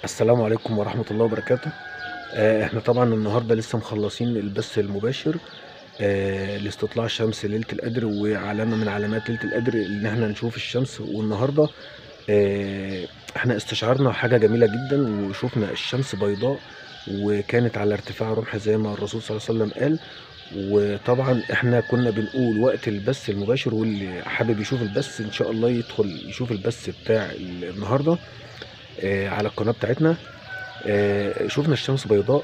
السلام عليكم ورحمة الله وبركاته. احنا طبعا النهارده لسه مخلصين البث المباشر لاستطلاع الشمس ليلة القدر، وعلامة من علامات ليلة القدر ان احنا نشوف الشمس. والنهارده احنا استشعرنا حاجة جميلة جدا، وشوفنا الشمس بيضاء وكانت على ارتفاع رمح زي ما الرسول صلى الله عليه وسلم قال. وطبعا احنا كنا بنقول وقت البث المباشر، واللي حابب يشوف البث ان شاء الله يدخل يشوف البث بتاع النهارده على القناة بتاعتنا. شفنا الشمس بيضاء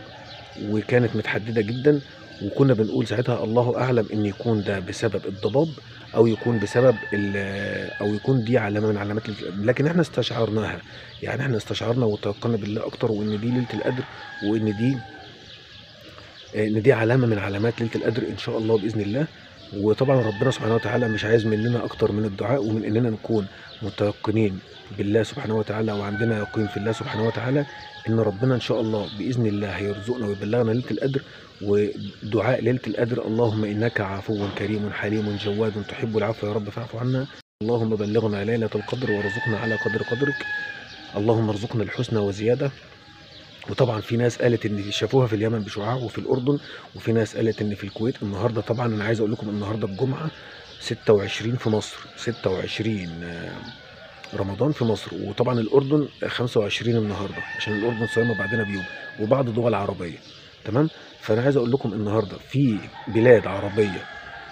وكانت متحددة جدا، وكنا بنقول ساعتها الله أعلم إن يكون ده بسبب الضباب، أو يكون بسبب أو يكون دي علامة من علامات ليلة القدر. لكن إحنا استشعرناها، يعني إحنا استشعرنا وتوكلنا بالله أكتر، وإن دي ليلة القدر، وإن دي علامة من علامات ليلة القدر إن شاء الله بإذن الله. وطبعا ربنا سبحانه وتعالى مش عايز مننا أكتر من الدعاء، ومن إننا نكون متيقنين بالله سبحانه وتعالى، وعندنا يقين في الله سبحانه وتعالى إن ربنا إن شاء الله بإذن الله هيرزقنا ويبلغنا ليلة القدر. ودعاء ليلة القدر: اللهم إنك عفو كريم حليم جواد تحب العفو يا رب فاعف عنا. اللهم بلغنا ليلة القدر وارزقنا على قدر قدرك. اللهم ارزقنا الحسنى وزيادة. وطبعا في ناس قالت ان شافوها في اليمن بشعاع وفي الاردن، وفي ناس قالت ان في الكويت. النهارده طبعا انا عايز اقول لكم النهارده الجمعه 26 في مصر، 26 رمضان في مصر. وطبعا الاردن 25 النهارده، عشان الاردن صايمه بعدنا بيوم، وبعض دول عربيه. تمام. فانا عايز اقول لكم النهارده في بلاد عربيه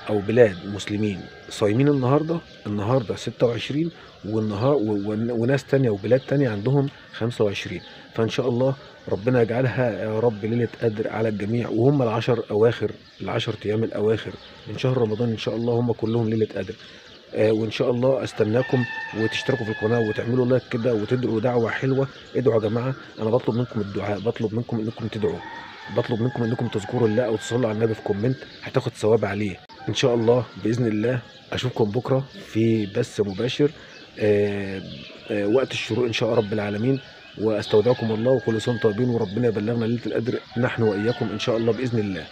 او بلاد مسلمين صايمين النهارده 26، وناس تانية وبلاد تانية عندهم 25. فان شاء الله ربنا يجعلها يا رب ليلة قدر على الجميع، وهم العشر ايام الاواخر من شهر رمضان ان شاء الله هم كلهم ليلة قدر. وان شاء الله استناكم، وتشتركوا في القناة وتعملوا لايك كده، وتدعوا دعوة حلوة. ادعوا يا جماعة، انا بطلب منكم الدعاء، بطلب منكم انكم تدعوا، بطلب منكم انكم تذكروا الله او تصلوا على النبي في كومنت، هتاخد ثواب عليه ان شاء الله باذن الله. اشوفكم بكره في بث مباشر وقت الشروق ان شاء رب العالمين. واستودعكم الله، وكل سنه وانتم طيبين، وربنا يبلغنا ليله القدر نحن واياكم ان شاء الله باذن الله.